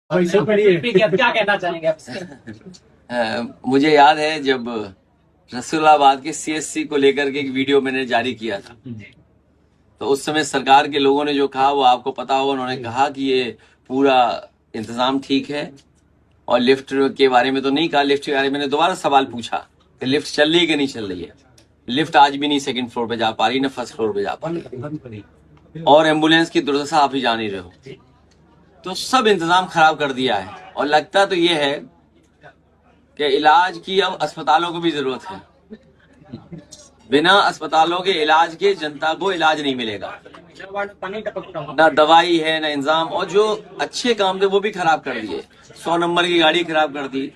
क्या कहना चाहेंगे आप इसके? मुझे याद है जब रसूलाबाद के सीएससी को लेकर के एक वीडियो मैंने जारी किया था, तो उस समय सरकार के लोगों ने जो कहा वो आपको पता होगा। उन्होंने कहा कि ये पूरा इंतजाम ठीक है, और लिफ्ट के बारे में तो नहीं कहा। लिफ्ट के बारे में मैंने दोबारा सवाल पूछा कि लिफ्ट चल रही है कि नहीं चल रही है। लिफ्ट आज भी नहीं सेकंड फ्लोर पे जा पा रही, ना फर्स्ट फ्लोर पे जा पा रही, और एम्बुलेंस की दुर्दशा आप ही जान ही रहे हो। तो सब इंतजाम खराब कर दिया है, और लगता तो ये है कि इलाज की अब अस्पतालों को भी जरूरत है। बिना अस्पतालों के इलाज के जनता को इलाज नहीं मिलेगा, ना दवाई है ना इंतजाम, और जो अच्छे काम थे वो भी खराब कर दिए। 100 नंबर की गाड़ी खराब कर दी,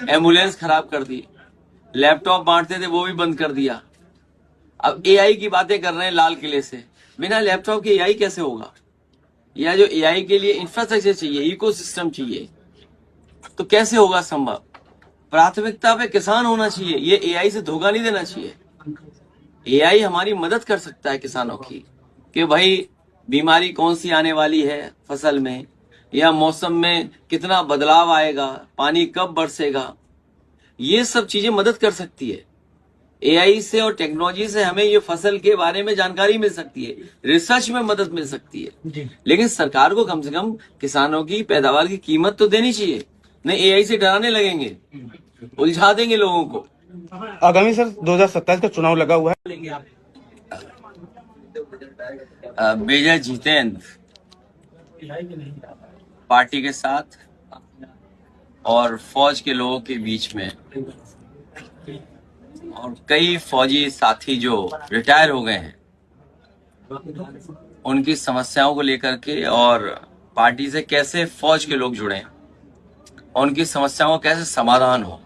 एम्बुलेंस खराब कर दी, लैपटॉप बांटते थे वो भी बंद कर दिया। अब एआई की बातें कर रहे हैं लाल किले से। बिना लैपटॉप के एआई कैसे होगा? या जो एआई के लिए इंफ्रास्ट्रक्चर चाहिए, इकोसिस्टम चाहिए, तो कैसे होगा संभव? प्राथमिकता पे किसान होना चाहिए। ये एआई से धोखा नहीं देना चाहिए। एआई हमारी मदद कर सकता है किसानों की, कि भाई बीमारी कौन सी आने वाली है फसल में, या मौसम में कितना बदलाव आएगा, पानी कब बरसेगा, ये सब चीजें मदद कर सकती है। एआई से और टेक्नोलॉजी से हमें ये फसल के बारे में जानकारी मिल सकती है, रिसर्च में मदद मिल सकती है। लेकिन सरकार को कम से कम किसानों की पैदावार की कीमत तो देनी चाहिए। नहीं एआई से डराने लगेंगे, उलझा देंगे लोगों को। आगामी सर 2027 का चुनाव लगा हुआ है। मेजर जितेंद्र पार्टी के साथ और फौज के लोगों के बीच में, और कई फौजी साथी जो रिटायर हो गए हैं, उनकी समस्याओं को लेकर के, और पार्टी से कैसे फौज के लोग जुड़े, उनकी समस्याओं का कैसे समाधान हो,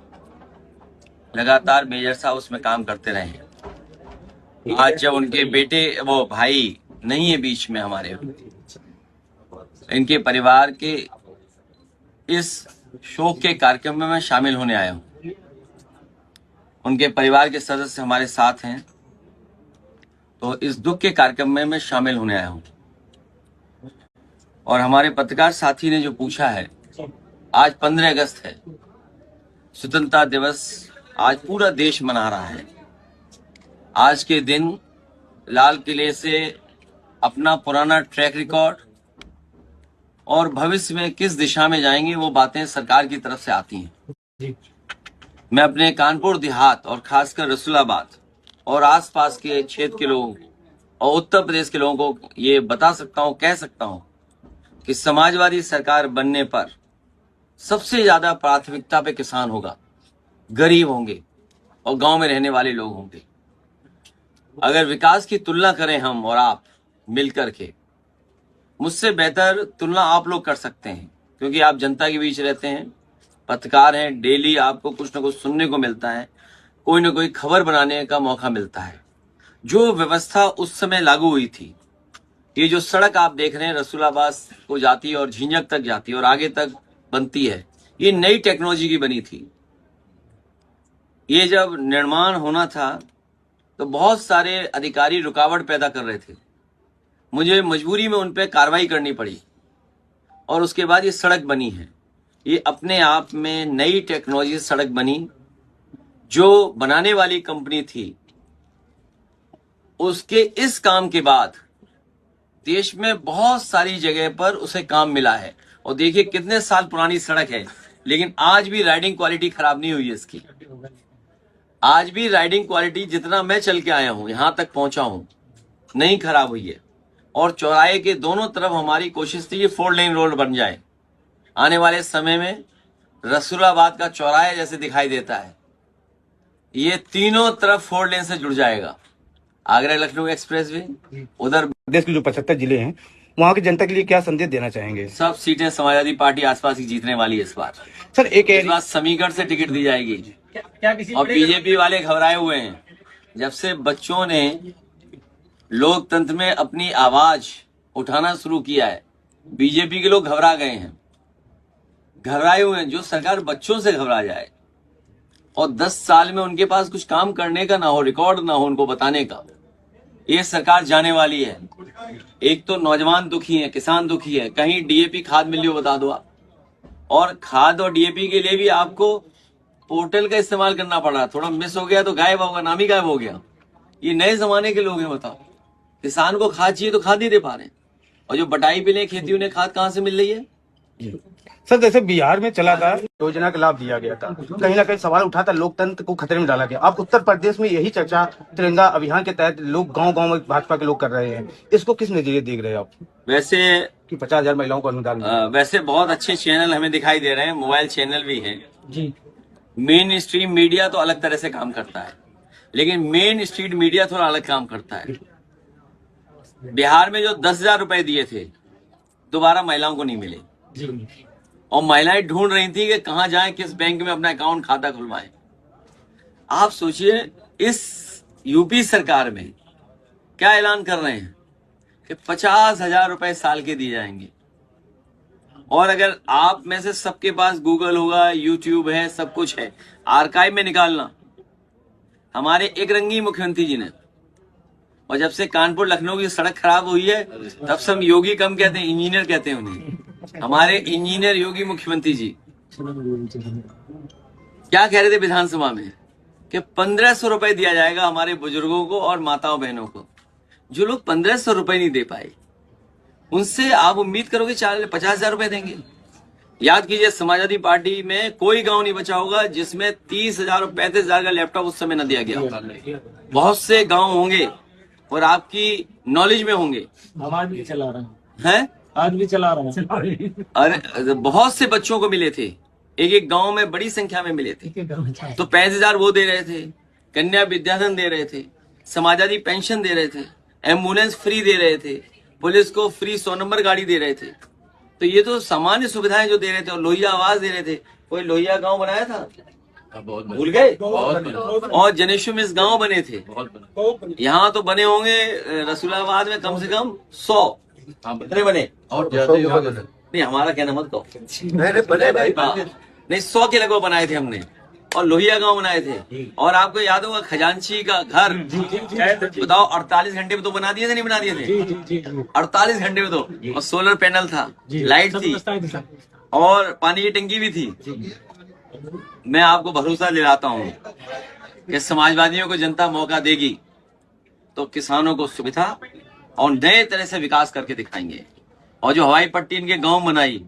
लगातार मेजर साहब उसमें काम करते रहे हैं। आज जब उनके बेटे, वो भाई नहीं है बीच में हमारे, इनके परिवार के इस शोक के कार्यक्रम में मैं शामिल होने आया हूं। उनके परिवार के सदस्य हमारे साथ हैं, तो इस दुख के कार्यक्रम में मैं शामिल होने आया हूं। और हमारे पत्रकार साथी ने जो पूछा है, आज 15 अगस्त है, स्वतंत्रता दिवस आज पूरा देश मना रहा है। आज के दिन लाल किले से अपना पुराना ट्रैक रिकॉर्ड और भविष्य में किस दिशा में जाएंगे, वो बातें सरकार की तरफ से आती हैं। मैं अपने कानपुर देहात और खासकर रसूलाबाद और आसपास के क्षेत्र के लोगों को और उत्तर प्रदेश के लोगों को ये बता सकता हूं, कह सकता हूं कि समाजवादी सरकार बनने पर सबसे ज्यादा प्राथमिकता पे किसान होगा, गरीब होंगे और गांव में रहने वाले लोग होंगे। अगर विकास की तुलना करें हम और आप मिलकर के, मुझसे बेहतर तुलना आप लोग कर सकते हैं, क्योंकि आप जनता के बीच रहते हैं, पत्रकार हैं, डेली आपको कुछ न कुछ सुनने को मिलता है, कोई न कोई खबर बनाने का मौका मिलता है। जो व्यवस्था उस समय लागू हुई थी, ये जो सड़क आप देख रहे हैं रसूलाबाद को जाती है और झिंझक तक जाती है और आगे तक बनती है, ये नई टेक्नोलॉजी की बनी थी। ये जब निर्माण होना था तो बहुत सारे अधिकारी रुकावट पैदा कर रहे थे, मुझे मजबूरी में उन पर कार्रवाई करनी पड़ी, और उसके बाद ये सड़क बनी है। ये अपने आप में नई टेक्नोलॉजी सड़क बनी। जो बनाने वाली कंपनी थी, उसके इस काम के बाद देश में बहुत सारी जगह पर उसे काम मिला है। और देखिए कितने साल पुरानी सड़क है, लेकिन आज भी राइडिंग क्वालिटी खराब नहीं हुई है इसकी। आज भी राइडिंग क्वालिटी, जितना मैं चल के आया हूं, यहां तक पहुंचा हूं, नहीं खराब हुई है। और चौराहे के दोनों तरफ हमारी कोशिश थी ये 4 लेन रोड बन जाए। आने वाले समय में रसूलाबाद का चौराहा जैसे दिखाई देता है, ये तीनों तरफ 4 लेन से जुड़ जाएगा। आगरा लखनऊ एक्सप्रेसवे, उधर देश के जो 75 जिले हैं, वहाँ की जनता के लिए क्या संदेश देना चाहेंगे? सब सीटें समाजवादी पार्टी आसपास की जीतने वाली है इस बार। सर इस बार समीकरण से टिकट दी जाएगी। और बीजेपी वाले घबराए हुए हैं। जब से बच्चों ने लोकतंत्र में अपनी आवाज उठाना शुरू किया है, बीजेपी के लोग घबरा गए हैं, घबराए हुए हैं। जो सरकार बच्चों से घबरा जाए और 10 साल में उनके पास कुछ काम करने का ना हो, रिकॉर्ड ना हो उनको बताने का, ये सरकार जाने वाली है। एक तो नौजवान दुखी है, किसान दुखी है, कहीं डीएपी खाद मिली हो बता दो आप, और खाद और डीएपी के लिए भी आपको पोर्टल का इस्तेमाल करना पड़ा। थोड़ा मिस हो गया तो गायब होगा, नाम ही गायब हो गया। ये नए जमाने के लोग हैं। बताओ, किसान को खाद चाहिए तो खाद नहीं दे पा रहे, और जो बटाई पे नहीं खेती उन्हें खाद कहाँ से मिल रही है? सर जैसे बिहार में चला था, योजना का लाभ दिया गया था, कहीं ना कहीं सवाल उठा था, लोकतंत्र को खतरे में डाला गया। अब उत्तर प्रदेश में यही चर्चा तिरंगा अभियान के तहत लोग गांव-गांव में भाजपा के लोग कर रहे हैं, इसको किस नजरिए देख रहे हैं आप? वैसे कि 50,000 महिलाओं को अनुदान मिला। वैसे बहुत अच्छे चैनल हमें दिखाई दे रहे हैं, मोबाइल चैनल भी हैं जी। मेन स्ट्रीम मीडिया तो अलग तरह से काम करता है, लेकिन मेन स्ट्रीट मीडिया थोड़ा अलग काम करता है। बिहार में जो 10,000 रुपए दिए थे दोबारा महिलाओं को नहीं मिले जी। और महिलाएं ढूंढ रही थी कि कहां जाएं, किस बैंक में अपना अकाउंट खाता खुलवाएं। आप सोचिए, इस यूपी सरकार में क्या ऐलान कर रहे हैं कि 50,000 रुपए साल के दिए जाएंगे। और अगर आप में से सबके पास गूगल होगा, यूट्यूब है, सब कुछ है, आर्काइव में निकालना। हमारे एक रंगी मुख्यमंत्री जी ने, और जब से कानपुर लखनऊ की सड़क खराब हुई है तब से हम योगी कम कहते हैं, इंजीनियर कहते हैं उन्हें। हमारे इंजीनियर योगी मुख्यमंत्री जी क्या कह रहे थे विधानसभा में कि 1,500 रुपए दिया जाएगा हमारे बुजुर्गों को और माताओं बहनों को। जो लोग 1,500 रुपए नहीं दे पाए, उनसे आप उम्मीद करोगे 50,000 रुपए देंगे? याद कीजिए, समाजवादी पार्टी में कोई गांव नहीं बचा होगा जिसमें 30,000 और 35,000 का लैपटॉप उस समय न दिया गया होगा। बहुत से गांव होंगे और आपकी नॉलेज में होंगे। आज भी चला रहा हैं? आज भी चला रहा हूँ। अरे बहुत से बच्चों को मिले थे, एक एक गांव में बड़ी संख्या में मिले थे। तो 35,000 वो दे रहे थे, कन्या विद्याधन दे रहे थे, समाजवादी पेंशन दे रहे थे, एम्बुलेंस फ्री दे रहे थे, पुलिस को फ्री 100 नंबर गाड़ी दे रहे थे। तो ये तो सामान्य सुविधाएं जो दे रहे थे, और लोहिया आवास दे रहे थे। कोई लोहिया गांव बनाया था? भूल गए? और जनेश्वर में गांव बने थे। यहाँ तो बने होंगे रसूलाबाद में कम से कम 100 बने। और नहीं, हमारा कहना मत कहो, नहीं 100 के लगभग बनाए थे हमने, और लोहिया गांव बनाए थे। और आपको याद होगा खजांची का घर, बताओ 48 घंटे में तो बना दिए थे, नहीं बना दिए थे? 48 घंटे में तो। और सोलर पैनल था, लाइट थी, और पानी की टंकी भी थी। मैं आपको भरोसा दिलाता हूं कि समाजवादियों को जनता मौका देगी तो किसानों को सुविधा और नए तरह से विकास करके दिखाएंगे। और जो हवाई पट्टी इनके गांव बनाई,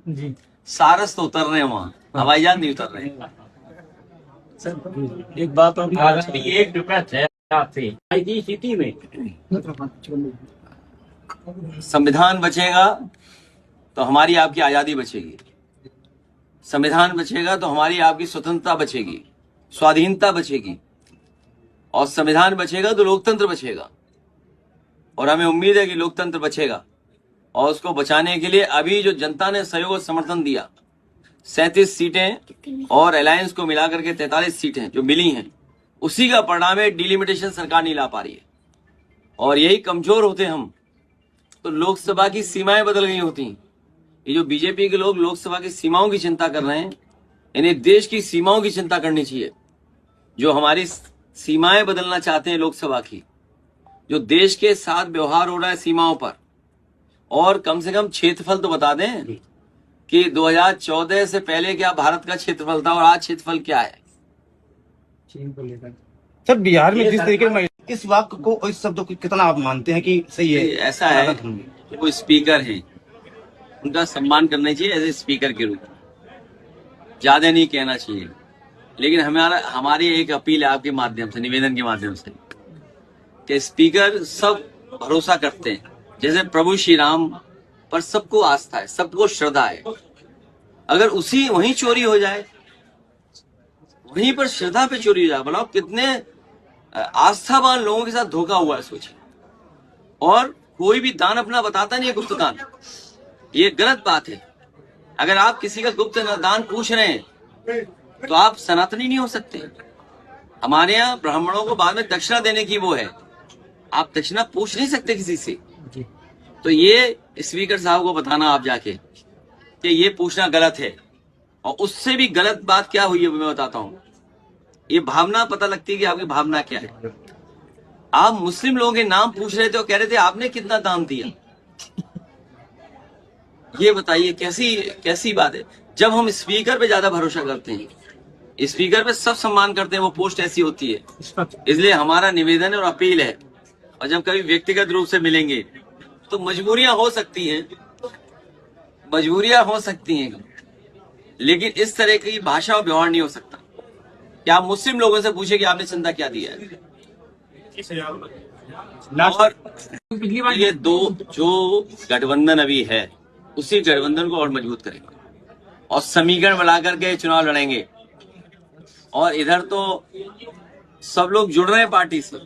सारस तो उतर रहे हैं वहां, हवाई जहाज नहीं उतर रहे। सर एक बात और, एक रुपया सिटी में संविधान बचेगा तो हमारी आपकी आजादी बचेगी, संविधान बचेगा तो हमारी आपकी स्वतंत्रता बचेगी, स्वाधीनता बचेगी, और संविधान बचेगा तो लोकतंत्र बचेगा। और हमें उम्मीद है कि लोकतंत्र बचेगा, और उसको बचाने के लिए अभी जो जनता ने सहयोग और समर्थन दिया, 37 सीटें और अलायंस को मिलाकर के 43 सीटें जो मिली हैं, उसी का परिणाम है। डिलिमिटेशन सरकार नहीं ला पा रही है, और यही कमजोर होते हम तो लोकसभा की सीमाएं बदल गई होती। ये जो बीजेपी के लोग लोकसभा की सीमाओं की चिंता कर रहे हैं, इन्हें देश की सीमाओं की चिंता करनी चाहिए। जो हमारी सीमाएं बदलना चाहते हैं लोकसभा की, जो देश के साथ व्यवहार हो रहा है सीमाओं पर, और कम से कम क्षेत्रफल तो बता दें कि 2014 से पहले क्या भारत का क्षेत्रफल था और आज क्षेत्रफल क्या है। सर बिहार में जिस तरीके से इस वाक्य को और इस शब्द को कितना आप मानते हैं कि सही है? ऐसा है, वो स्पीकर हैं, उनका सम्मान करना चाहिए एज ए स्पीकर के रूप में, ज्यादा नहीं कहना चाहिए। लेकिन हमारी एक अपील है आपके माध्यम से, निवेदन के माध्यम से, कि स्पीकर सब भरोसा करते हैं, जैसे प्रभु श्री राम पर सबको आस्था है, सबको श्रद्धा है। अगर वहीं चोरी हो जाए, वहीं पर श्रद्धा पे चोरी हो जाए, बताओ कितने आस्थावान लोगों के साथ धोखा हुआ है, सोचिए। और कोई भी दान अपना बताता नहीं है गुप्त दान, ये गलत बात है। अगर आप किसी का गुप्त दान पूछ रहे हैं तो आप सनातनी नहीं हो सकते। हमारे यहाँ ब्राह्मणों को बाद में दक्षिणा देने की वो है, आप दक्षिणा पूछ नहीं सकते किसी से। तो ये स्पीकर साहब को बताना आप जाके कि ये पूछना गलत है। और उससे भी गलत बात क्या हुई है मैं बताता हूँ। ये भावना पता लगती है कि आपकी भावना क्या है। आप मुस्लिम लोगों के नाम पूछ रहे थे और कह रहे थे आपने कितना दान दिया। ये बताइए कैसी कैसी बात है। जब हम स्पीकर पे ज्यादा भरोसा करते हैं, स्पीकर पे सब सम्मान करते हैं, वो पोस्ट ऐसी होती है। इसलिए हमारा निवेदन और अपील है, और जब कभी व्यक्तिगत रूप से मिलेंगे तो मजबूरियां हो सकती हैं, लेकिन इस तरह की भाषा और व्यवहार नहीं हो सकता। क्या आप मुस्लिम लोगों से पूछे कि आपने चंदा क्या दिया है? और ये दो जो गठबंधन अभी है, उसी गठबंधन को और मजबूत करेंगे और समीकरण बना करके चुनाव लड़ेंगे। और इधर तो सब लोग जुड़ रहे हैं पार्टी से,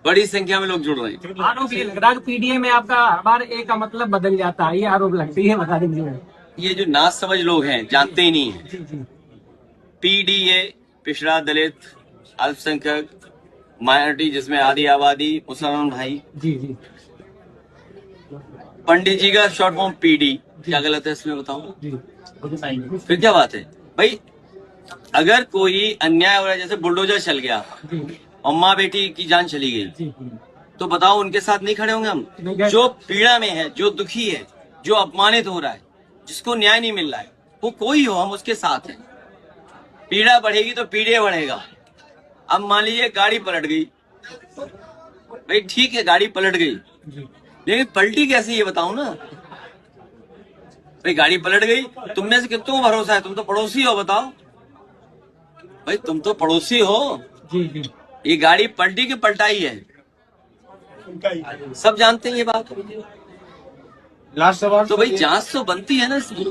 बड़ी संख्या में लोग जुड़ रहे हैं। आरोप ये लग रहा है कि पीडीए में आपका हर बार ए का मतलब बदल जाता है, ये आरोप लगती है, बता दीजिए। ये जो नाज समझ लोग हैं, जानते ही नहीं है। पीडीए पिछड़ा, दलित, अल्पसंख्यक, माइनॉरिटी जिसमें आधी आबादी मुसलमान भाई। जी जी। पंडित जी का शॉर्ट फॉर्म पीडी, क्या गलत है इसमें बताओ? जी फिर क्या बात है भाई? अगर कोई अन्याय हो रहा है, जैसे बुलडोजर चल गया और माँ बेटी की जान चली गई, तो बताओ उनके साथ नहीं खड़े होंगे हम? जो पीड़ा में है, जो दुखी है, जो अपमानित हो रहा है, जिसको न्याय नहीं मिल रहा है, वो कोई हो, हम उसके साथ हैं। पीड़ा बढ़ेगी तो पीड़े बढ़ेगा। अब मान लीजिए गाड़ी पलट गई, भाई ठीक है गाड़ी पलट गई, लेकिन पलटी कैसे ये बताओ ना। भाई गाड़ी पलट गई, तुम में से कितनों को भरोसा है? तुम तो पड़ोसी हो, बताओ भाई, तुम तो पड़ोसी हो। जी जी। ये गाड़ी पलटी की पलटाई है, सब जानते हैं ये बात। लास्ट सवाल तो भाई जांच तो बनती है ना इसमें।